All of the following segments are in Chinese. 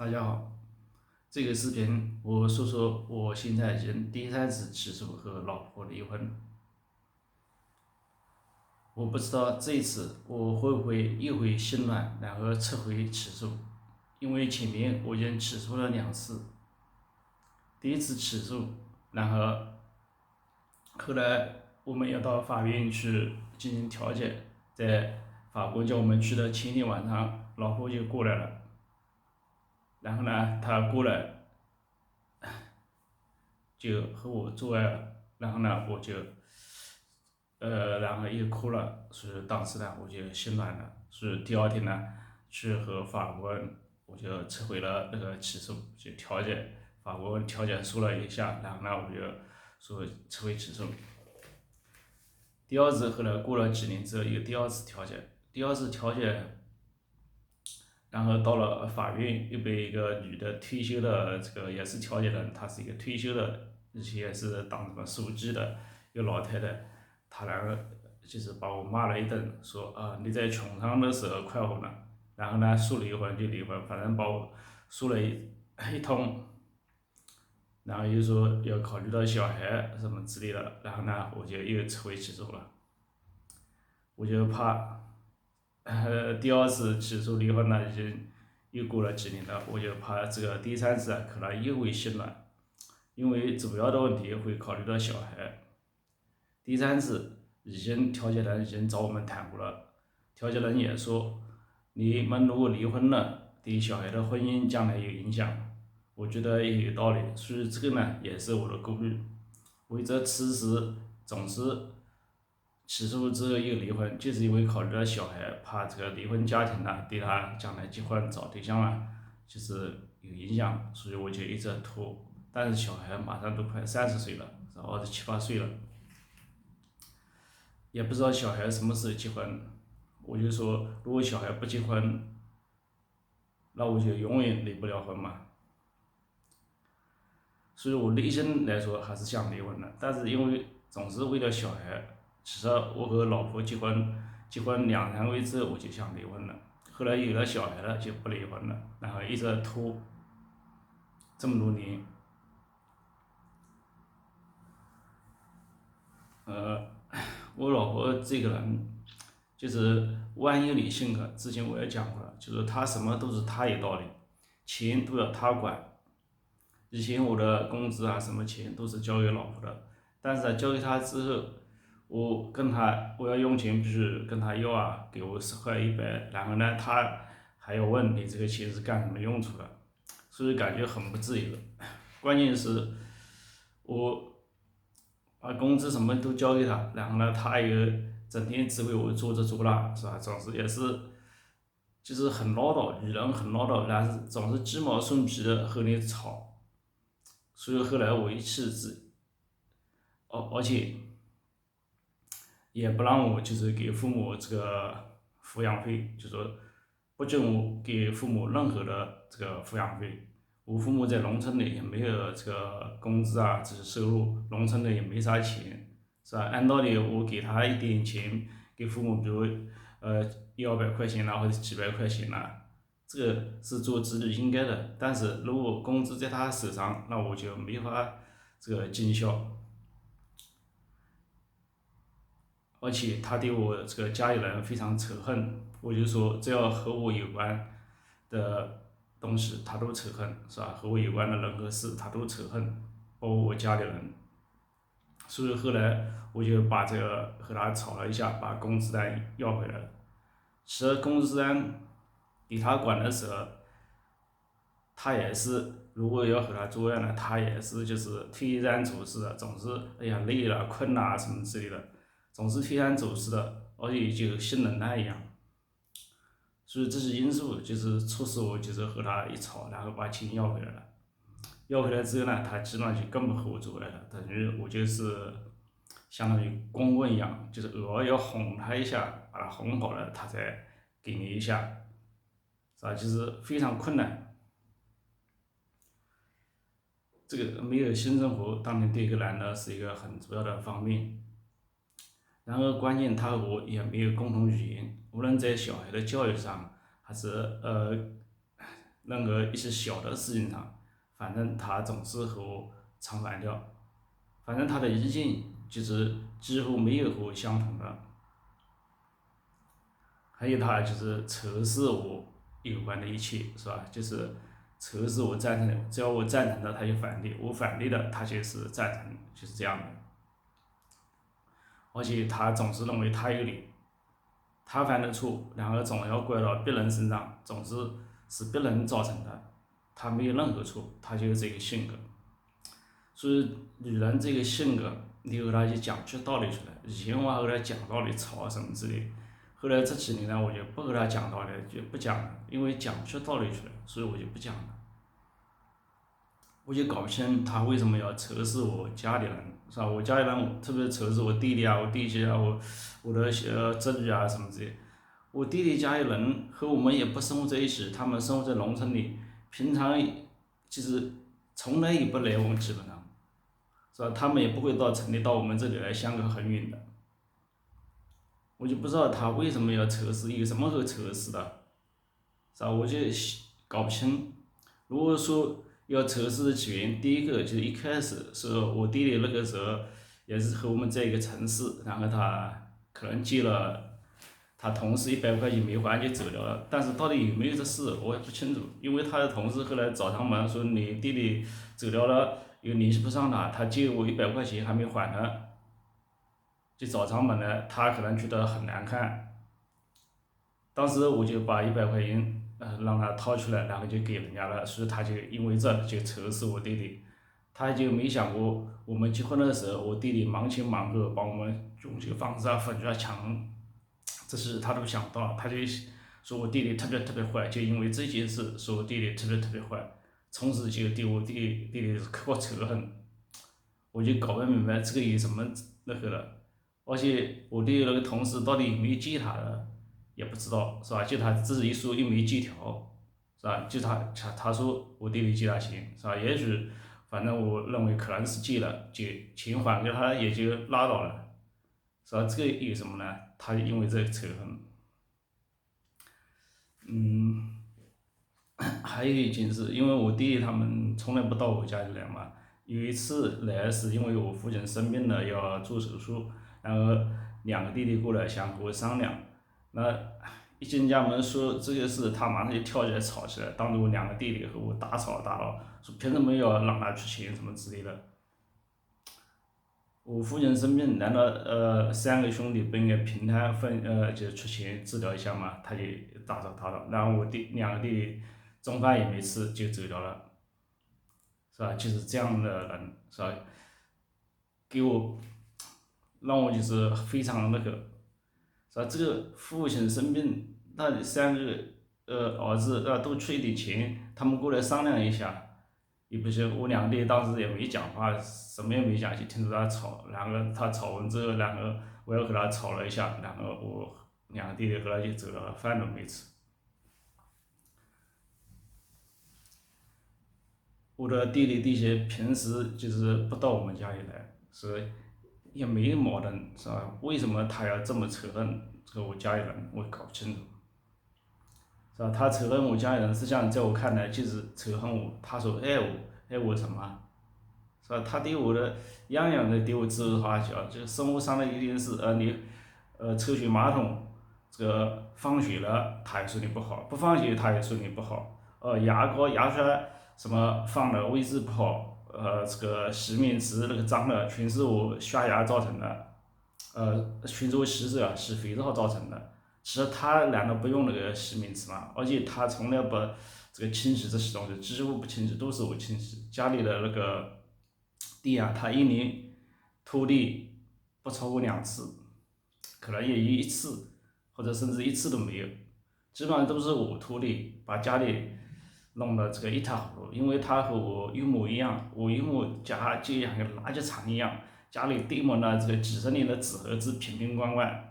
大家好，这个视频我说说我现在已经第三次起诉和老婆离婚。我不知道这一次我会不会又会心软，然后撤回起诉，因为前面我已经起诉了2次，第一次起诉，然后后来我们要到法院去进行调解，在法官叫我们去的前天晚上，老婆就过来了，然后呢，她过来就和我做爱了，然后呢，然后又哭了，所以当时呢，我就心软了，所以第二天呢，去和法官，我就撤回了那个起诉，就调解，法官调解说了一下，然后呢，我就说撤回起诉。第二次后来过了几年之后，又第二次调解，第二次调解，然后到了法院，又被一个女的退休的这个也是调解人，她是一个退休的，以前也是当什么书记的一个老太太，她然后就是把我骂了一顿，说你在穷伤的时候快活呢，然后呢说离婚就离婚，反正把我说了一通，然后又说要考虑到小孩什么之类的，然后呢我就又撤回起诉了，我就怕。第二次起诉离婚了，已经又过了几年了，我就怕这个第三次可能又会心软，因为主要的问题会考虑到小孩。第三次已经调解人已经找我们谈过了，调解人也说，你们如果离婚了，对小孩的婚姻将来有影响，我觉得也有道理，所以这个呢也是我的顾虑。为这此时总是起诉之后又离婚，就是因为考虑到小孩，怕这个离婚家庭呢对他将来结婚找对象啊，就是有影响，所以我就一直拖。但是小孩马上都快30岁了，是27、8岁了，也不知道小孩什么时候结婚。我就说，如果小孩不结婚，那我就永远离不了婚嘛。所以我内心来说还是想离婚的，但是因为总是为了小孩，其实我和老婆结婚2、3个月之后我就想离婚了，后来有了小孩了就不离婚了，然后一直拖这么多年。我老婆这个人就是万有理性格，之前我也讲过了，就是她什么都是她有道理，钱都要她管。以前我的工资啊，什么钱都是交给老婆的，但是交给她之后，我要用钱，必须跟她要啊，给我10块100，然后呢，她还要问你这个钱是干什么用处的，所以感觉很不自由。关键是，我把工资什么都交给她，然后呢，她又整天指挥我做这做那，是吧？总是也是就是很唠叨，女人很唠叨，但是总是鸡毛蒜皮的和你吵。所以后来我一气之，而且也不让我就是给父母这个抚养费，就说不准我给父母任何的这个抚养费。我父母在农村里也没有这个工资啊，这些收入，农村里也没啥钱，是吧？按道理我给他一点钱，给父母，比如100-200块钱啦，或者几百块钱啦，这个是做子女应该的。但是如果工资在他手上，那我就没法这个尽孝。而且他对我这个家里人非常仇恨，我就说只要和我有关的东西他都仇恨，是吧？和我有关的人和事他都仇恨，包括我家里人。所以后来我就把这个和他吵了一下，把工资单要回来了。其实工资单给他管的时候，他也是，如果要和他做爱呢，他也是就是推三阻四的，总是哎呀累了、困了什么之类的，总是推三阻四的，而且就性冷淡一样。所以这些因素就是促使我就是和他一吵，然后把钱要回来了。要回来之后呢，他基本上就更不和我做爱了，等于我就是相当于光棍一样，就是偶尔要哄他一下，把他哄好了，他才给你一下，是吧？就是非常困难。这个没有性生活，当然对一个男的是一个很主要的方面。然后关键他和我也没有共同语言，无论在小孩的教育上，还是那个一些小的事情上，反正他总是和我唱反调，反正他的意见就是几乎没有和我相同的。还有他就是测试我有关的一切，是吧？就是测试我赞成的，只要我赞成的他就反对，我反对的他就是赞成，就是这样的。而且他总是认为他有理，他犯的错，然后总要怪到别人身上，总是别人造成的，他没有任何错，他就是这个性格。所以女人这个性格，你和她去讲出道理出来。以前我还和她讲道理、吵什么之类的，后来这几年呢，我就不和她讲道理，就不讲了，因为讲不出道理出来，所以我就不讲了。我就搞不清她为什么要测试我家里人，是吧？我家里人，特别测试我弟弟啊、我弟媳啊、我的侄女啊什么之类的。我弟弟家里人和我们也不生活在一起，他们生活在农村里，平常其实从来也不来往，基本上。是吧？他们也不会到城里到我们这里来，相隔很远的。我就不知道他为什么要测试，有什么好测试的，是吧？我就搞不清。如果说要测试的起源，第一个就是一开始是我弟弟那个时候也是和我们在一个城市，然后他可能借了他同事100块钱没还就走掉了，但是到底有没有这事我也不清楚，因为他的同事后来找上门说你弟弟走掉了，又联系不上他，他借我100块钱还没还呢，就找上门了，他可能觉得很难看，当时我就把100块钱让他掏出来，然后就给人家了，所以他就因为这就仇视我弟弟，他就没想过我们结婚的时候我弟弟忙前忙后帮我们装修房子啊、粉刷墙。这是他都想不到，他就说我弟弟特别特别坏，就因为这件事说我弟弟特别特别坏，从此就对我弟弟刻骨仇恨，我就搞不明白这个有什么那个了，而且我弟弟那个同事到底有没有借他的也不知道，是吧？就他自己一说又没借条，是吧？就他说我弟弟借他钱，是吧？也许反正我认为可能是借了，就钱还给他也就拉倒了。是吧？这个有什么呢？他因为这个仇恨，还有一件事，因为我弟弟他们从来不到我家里来嘛。有一次来是因为我父亲生病了要做手术，然后两个弟弟过来想和我商量，那一进家门说这个事，他马上就跳起来吵起来，当着我两个弟弟和我大吵大闹，说凭什么要让他出钱什么之类的。我父亲生病，难道三个兄弟不应该平摊就是出钱治疗一下吗？他就大吵大闹，然后我两个弟弟中饭也没吃就走掉了，是吧？就是这样的人，是吧？给我让我就是非常那个，是吧？这个父亲生病，那三个儿子都出一点钱，他们过来商量一下。也不行，我两个弟当时也没讲话，什么也没讲，就听着他吵，然后他吵完之后，然后我又和他吵了一下，然后我两个弟弟后来就走了，饭都没吃。我的弟弟弟媳平时就是不到我们家里来，是也没矛盾，是吧？为什么他要这么仇恨这个我家里人，我搞不清楚，是吧？他仇恨我家里人，实际上在我看来就是仇恨我，他说爱我什么？是吧？他对我的样样的对我指手画脚，就是生活上的一件事，你抽水马桶，这个放血了，他也说你不好；不放血，他也说你不好。牙膏牙刷什么放的位置不好，这个洗面池那个脏的，全是我刷牙造成的，全是我洗手啊洗肥皂造成的。其实他难道不用那个洗面池吗？而且他从来不这个清洗这些东西，几乎不清洗，都是我清洗。家里的那个地啊，他一年拖地不超过2次，可能也有1次，或者甚至1次都没有，基本上都是我拖地，把家里弄得这个一塌糊涂。因为他和我一模一样，我一模家就像个垃圾场一样，家里堆满了这个几十年的纸盒子，瓶瓶罐罐。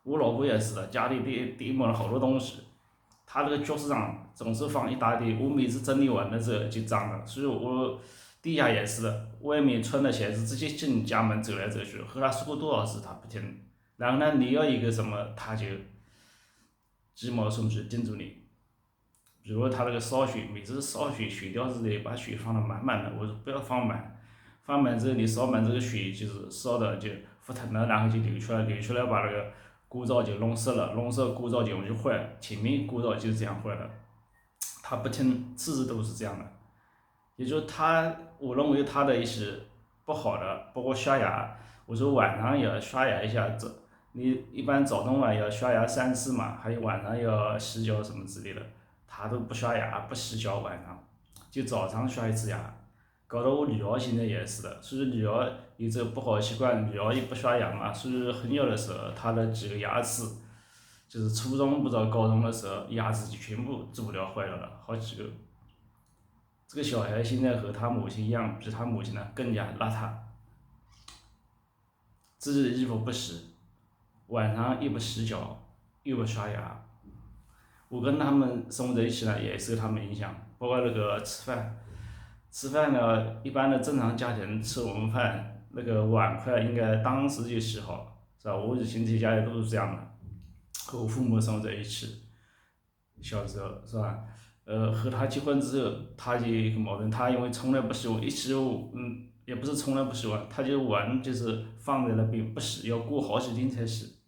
我老婆也是的，家里堆满了好多东西，她那个桌子上总是放一大堆，我每次整理完的时候就脏了，所以我地下也是的，外面穿的鞋子直接进家门走来走去，和他说过多少次他不听，然后呢你要一个什么他就鸡毛蒜皮盯住你，比如他那个烧水，每次烧水水吊子里把水放的满满的，我说不要放满，放满之后你烧满这个水就是烧的就沸腾了，然后就流出来，流出来把那个锅灶就弄湿了，弄湿锅灶就容易坏，前面锅灶就是这样坏的。他不听，次次都是这样的。也就是我认为他的一些不好的，包括刷牙，我说晚上也要刷牙一下，你一般早中晚要刷牙3次嘛，还有晚上要洗脚什么之类的，他都不刷牙不洗脚，晚上就早上刷一次牙，搞得我女儿现在也是的，所以女儿有这个不好的习惯，女儿也不刷牙嘛，所以很小的时候她的几个牙齿，就是初中不知道高中的时候牙齿就全部蛀掉坏了，好几个。这个小孩现在和他母亲一样，比他母亲呢更加邋遢，自己的衣服不洗，晚上又不洗脚，又不刷牙。我跟他们生活在一起呢，也受他们影响，包括那个吃饭，吃饭呢，一般的正常家庭吃我们饭，那个碗筷应该当时就洗好，是吧？我以前在家里都是这样的，和我父母生活在一起，小时候是吧？和他结婚之后，他就有一个矛盾，他因为从来不洗碗，一洗也不是从来不洗碗，他就碗就是放在那边不洗，要过好几天才洗。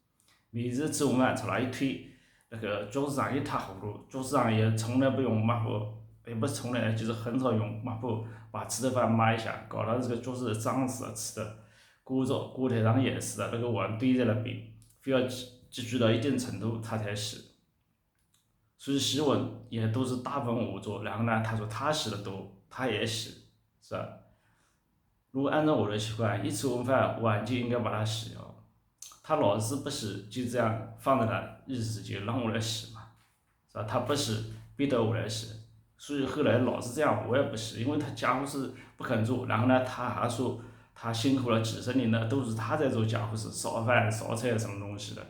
每次吃完饭朝那一推，那个桌子上一塌糊涂，桌子上也从来不用抹布，也不是从来，就是很少用抹布把吃的饭抹一下，搞得这个桌子脏死了，吃的。锅台上也是的，那个碗堆在那边，非要积聚到一定程度他才洗。所以洗碗也都是大部分我做，然后呢，他说他洗的多，他也洗，是吧？如果按照我的习惯，一吃完饭碗就应该把它洗掉，他老是不洗，就这样放在那，意思就让我来洗嘛，是吧？他不洗，逼得我来洗，所以后来老是这样，我也不洗，因为他家务事不肯做，然后呢，他还说他辛苦了几十年了，都是他在做家务事，烧饭、烧菜什么东西的，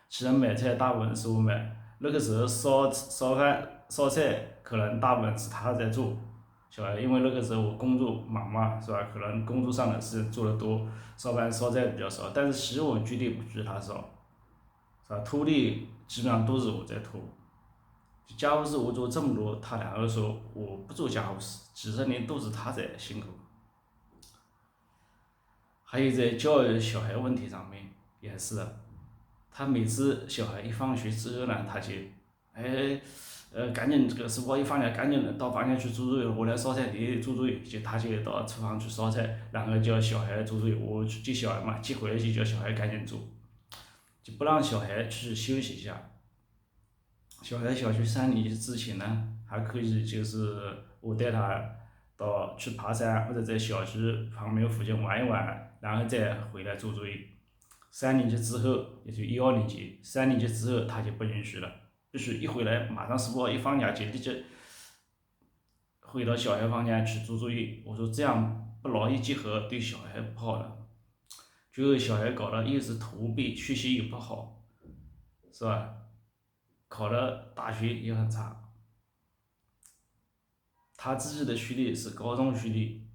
其实买菜大部分是我买。那个时候烧饭烧菜，可能大部分是他在做，晓得？因为那个时候我工作忙嘛，是吧？可能工作上的事做得多，烧饭烧菜比较少。但是洗碗绝对不比他少，是吧？拖地基本上都是我在拖，家务事我做这么多，他两个说我不做家务事，几十年都是他在辛苦。还有在教育小孩问题上面也是的。他每次小孩一放学之后呢，他就，哎，赶紧这个书包一放下，赶紧到房间去做作业，我来烧菜，你做作业，他就到厨房去烧菜，然后叫小孩做作业，我去接小孩嘛，接回来就叫小孩赶紧做，就不让小孩去休息一下。小孩小学3年级之前呢，还可以就是我带他去爬山，或者在小区旁边附近玩一玩，然后再回来做作业。3年级之后，也就1、2年级，3年级之后他就不允许了，必须一回来马上书包一放下就立即回到小孩房间去做作业。我说这样不劳逸结合，对小孩不好的，最后小孩搞得又是驼背，学习又不好，是吧？考的大学也很差。他自己的学历是高中学历，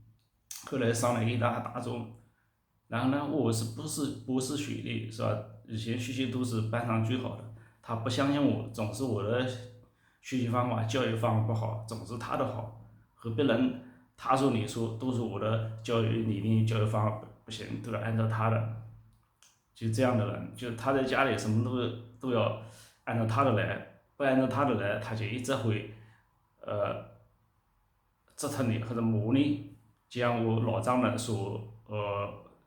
后来上了一大中。然后呢，我是不是博士学历是吧？以前学习都是班上最好的，他不相信我，总是我的学习方法、教育方法不好，总是他的好，和别人他说你说都是我的教育理念、教育方法不行，都要按照他的。就这样的人，就他在家里什么都要按照他的来，不按照他的来，他就一直会折腾你或者磨你。就像我老丈人说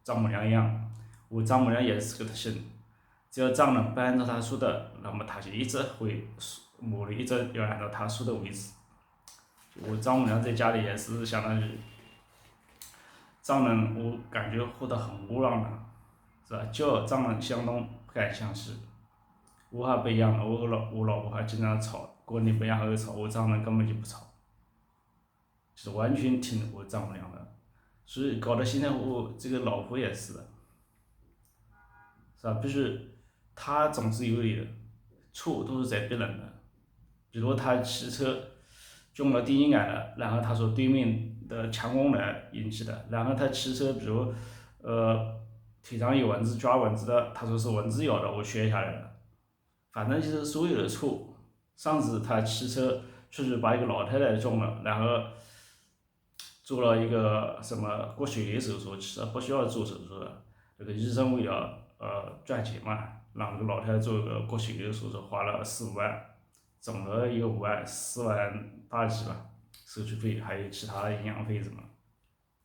丈母娘一样，我丈母娘也是个特性，只要丈人不按照他说的，那么他就一直会磨你，一直要按照他说的为止。我丈母娘在家里也是相当于丈人，我感觉活得很窝囊的，是吧？教丈人相东不敢相西。我还不一样，我老婆还经常吵，过年不一样还会吵，我丈人根本就不吵，就是完全听我丈母娘的。所以搞得现在我这个老婆也是的，是吧？必须他总是有理的，错都是在别人的。比如他骑车撞了电线杆了，然后他说对面的强光来引起的，然后他骑车比如腿上有蚊子抓蚊子的，他说是蚊子咬的，我学下来了。反正就是所有的错上次他骑车出去把一个老太太撞了，然后做了一个什么割血的手术，其实不需要做手术的。这个医生为了赚钱嘛，让这个老太太做一个割血的手术，花了4、5万，总了一个5万4万大几吧，手续费还有其他的营养费什么。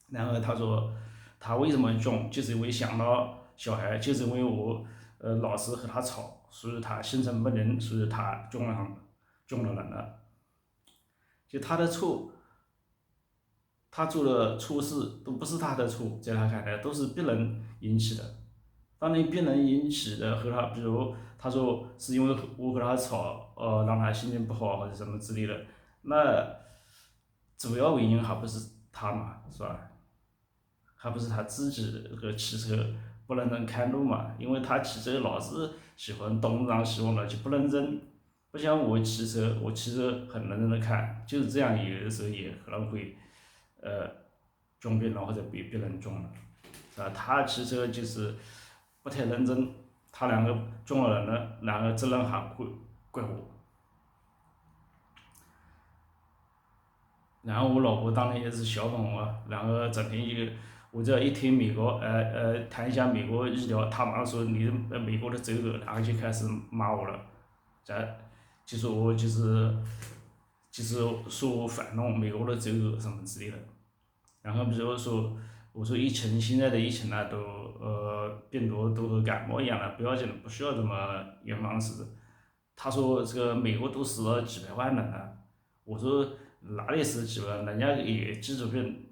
然后他说他为什么穷，就是因为想到小孩，就是因为我老是和他吵，所以他心存不仁，所以他穷了人了。就他的错，他做的错事都不是他的错，在他看来都是别人引起的。当你别人引起的和他，比如他说是因为我和他吵，让他心情不好或者什么之类的，那主要原因还不是他嘛，是吧？还不是他自己这个汽车不认真看路嘛？因为他骑车老是喜欢东张西望的，就不认真。不像我骑车，我骑车很认真的看，就是这样，有的时候也可能会呃撞别人或者被别人撞了，是吧？他骑车就是不太认真，他两个撞了人了，然后责任还会怪我。然后我老婆当年也是小粉红啊，然后整天就我只要一听美国谈一下美国医疗，她马上说你是美国的走狗，然后就开始骂我了，就说我就是说我反弄美国的走狗什么之类的。然后比如说我说疫情现在的疫情呢都病毒都和感冒一样的，不要紧的，不需要这么严防死。他说这个美国都死了几百万人了，我说哪里死几百万，人家也基础病。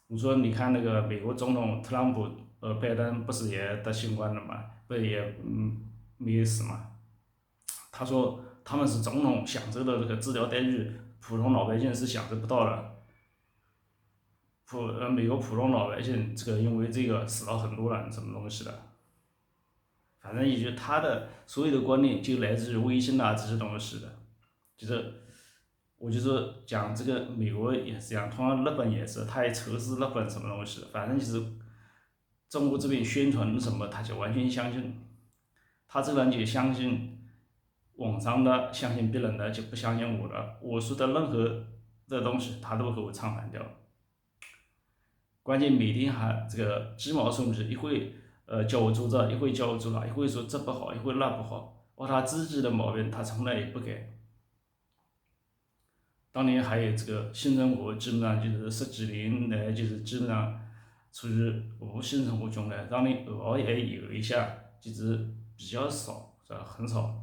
我说你看那个美国总统特朗普，拜登不是也得新冠了嘛，不是也没死嘛？他说他们是总统享受的这个治疗待遇，普通老百姓是享受不到的。美国普通老百姓这个因为这个死了很多人，什么东西的，反正也就他的所有的观念就来自于微信啊这些东西的，就是我就说讲这个美国也是这样，同样日本也是，他也仇视日本什么东西的，反正就是中国这边宣传什么他就完全相信，他这个人就相信网上的，相信别人的，就不相信我的，我说的任何的东西他都和我唱反调。关键每天还这个鸡毛蒜皮，一会叫我做这，一会叫我做那，一会说这不好，一会那不好，他自己的毛病他从来也不改。当年还有这个性生活，基本上就是10几年来就是基本上处于无性生活状态，当你偶尔也有一下，就是比较少，是吧？很少，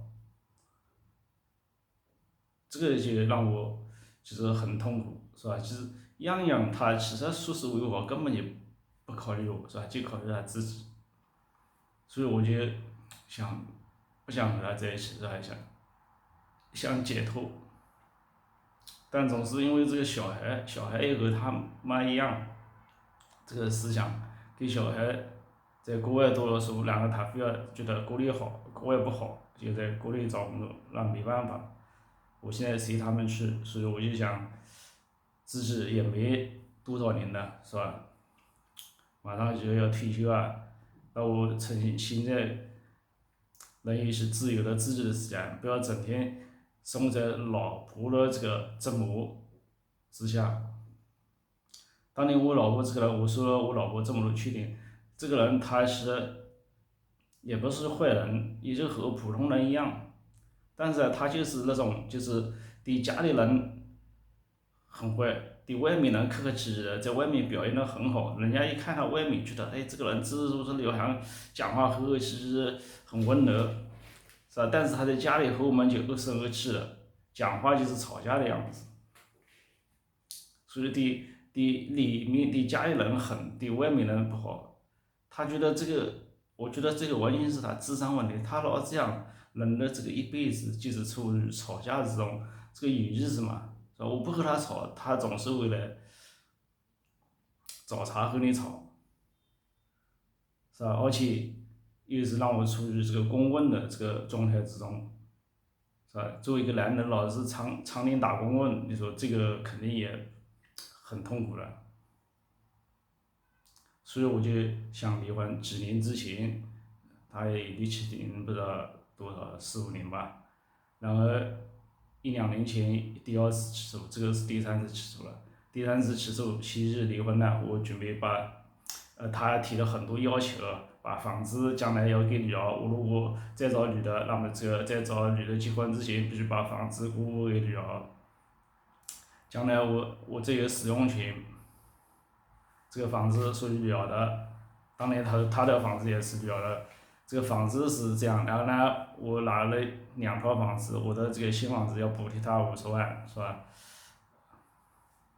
这个就让我就是很痛苦，是吧？就是样样他其实说实为我根本就不考虑我，是吧？就考虑他自己，所以我就想不想和他在一起，是吧？想解脱，但总是因为这个小孩也和他妈一样，这个思想给小孩在国外读了书，然后他非要觉得国内好，国外不好，就在国内找工作，那没办法。我现在随他们去，所以我就想，自己也没多少年了，是吧？马上就要退休啊，那我趁现在能有一些自由的自己的时间，不要整天生活在老婆的这个折磨之下。当年我老婆这个人，我说了我老婆这么多缺点，这个人她是也不是坏人，也就和普通人一样，但是她就是那种就是对家里人很坏，对外面人客客气气的，在外面表现得很好，人家一看他外面觉得，哎，这个人知书识礼，好像讲话和和气气，很温柔，是吧？但是他在家里和我们就恶声恶气的，讲话就是吵架的样子，所以对里面对家里人狠，对外面人不好。他觉得这个，我觉得这个完全是他智商问题，他老这样，人的这个一辈子就是出于吵架这种，这个有意思嘛？是吧？我不和他吵，他总是为了找茬和你吵，是吧？而且又是让我处于这个公问的这个状态之中，是吧？作为一个男人，老是常年打公问，你说这个肯定也很痛苦的。所以我就想离婚。几年之前，他也离起婚不知道多少4、5年吧，然后1、2年前第2次起诉，这个是第3次起诉了。第3次起诉昔日离婚呢，我准备把，他提了很多要求，把房子将来要给女儿，我如果再找女的，那么在找女的结婚之前，必须把房子过户给女儿。将来我这个使用权，这个房子属于女儿的，当年他的房子也是女儿的。这个房子是这样，然后呢，我拿了2套房子，我的这个新房子要补贴他50万，是吧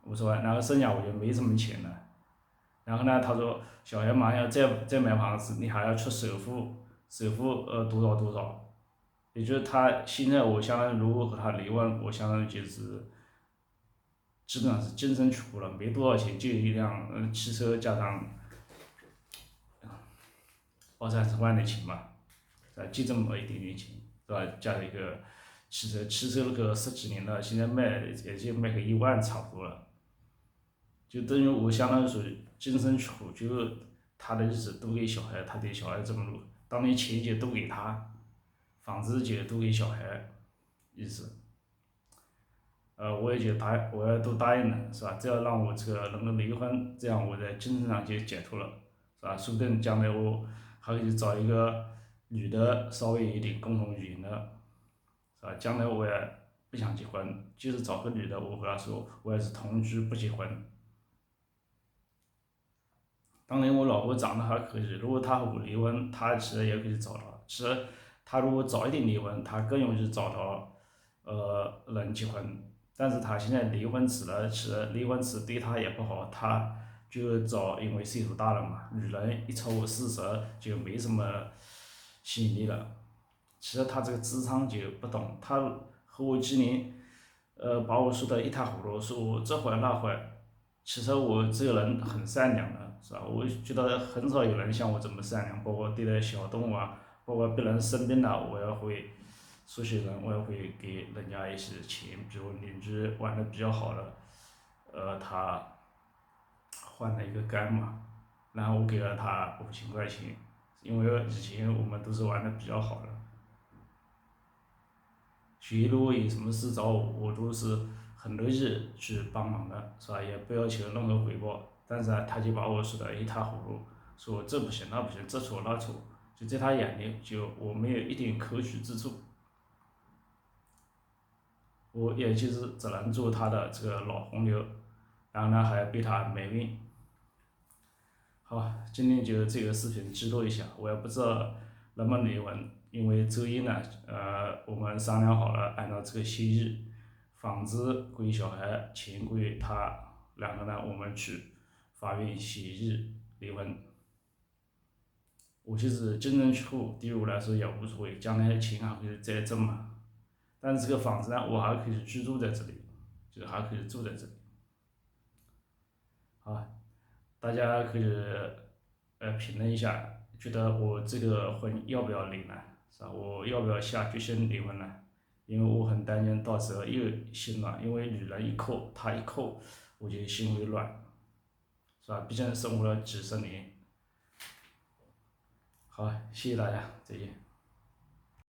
？50万，然后剩下我就没什么钱了。然后呢，他说小孩马上要再买房子，你还要出首付，多少多少，也就是他现在我相当于如果和他离婚，我相当于就是基本上是净身出户了，没多少钱，就一辆汽车加上20-30万的钱嘛，是吧？就这么一点点钱，是吧？加一个汽车那个10几年了，现在卖也就卖个1万差不多了，就等于我相当于属于净身出户，就是他的日子都给小孩，他对小孩这么多，当年钱就都给他，房子就都给小孩，意思。我也都答应了，是吧？只要让我这个能够离婚，这样我在精神上就解脱了，是吧？说不定将来我还可以找一个女的，稍微有一点共同语言的，是吧？将来我也不想结婚，就是找个女的，我和她说，我也是同居不结婚。当年我老婆长得还可以，如果她和我离婚，她其实也可以找到。其实她如果早一点离婚，她更容易找到人结婚。但是她现在离婚迟了，其实离婚迟对她也不好，她就找，因为岁数大了嘛，女人一超过40就没什么吸引力了。其实她这个智商就不懂，她和我今年把我说的一塌糊涂，说我这坏那坏。其实我这个人很善良的，是吧？我觉得很少有人像我这么善良，包括对待小动物啊，包括别人生病了，我也会说些人，我也会给人家一些钱，比如邻居玩的比较好的，他换了一个肝嘛，然后我给了他5000块钱，因为以前我们都是玩的比较好的，所以如果有什么事找我，我都是很乐意去帮忙的，是吧？也不要求任何回报。但是啊，他就把我说的一塌糊涂，说这不行那不行，这错那错，就在他眼里就我没有一点可取之处，我也就是只能做他的这个老红牛，然后呢还要被他埋怨。好，今天就这个视频记录一下，我也不知道能不能离婚，因为周一呢，我们商量好了，按照这个协议，房子归小孩，钱归他，两个呢我们去法院协议离婚。我就是净身出户，对于我来说也无所谓，将来钱还可以再挣嘛。但是这个房子呢，我还可以居住在这里，就是还可以住在这里。好，大家可以评论一下，觉得我这个婚要不要离呢？是吧？我要不要下决心离婚呢？因为我很担心到时候又心软，因为女人一扣，她一扣，我就心会乱，是吧？毕竟生活了几十年。好，谢谢大家，再见。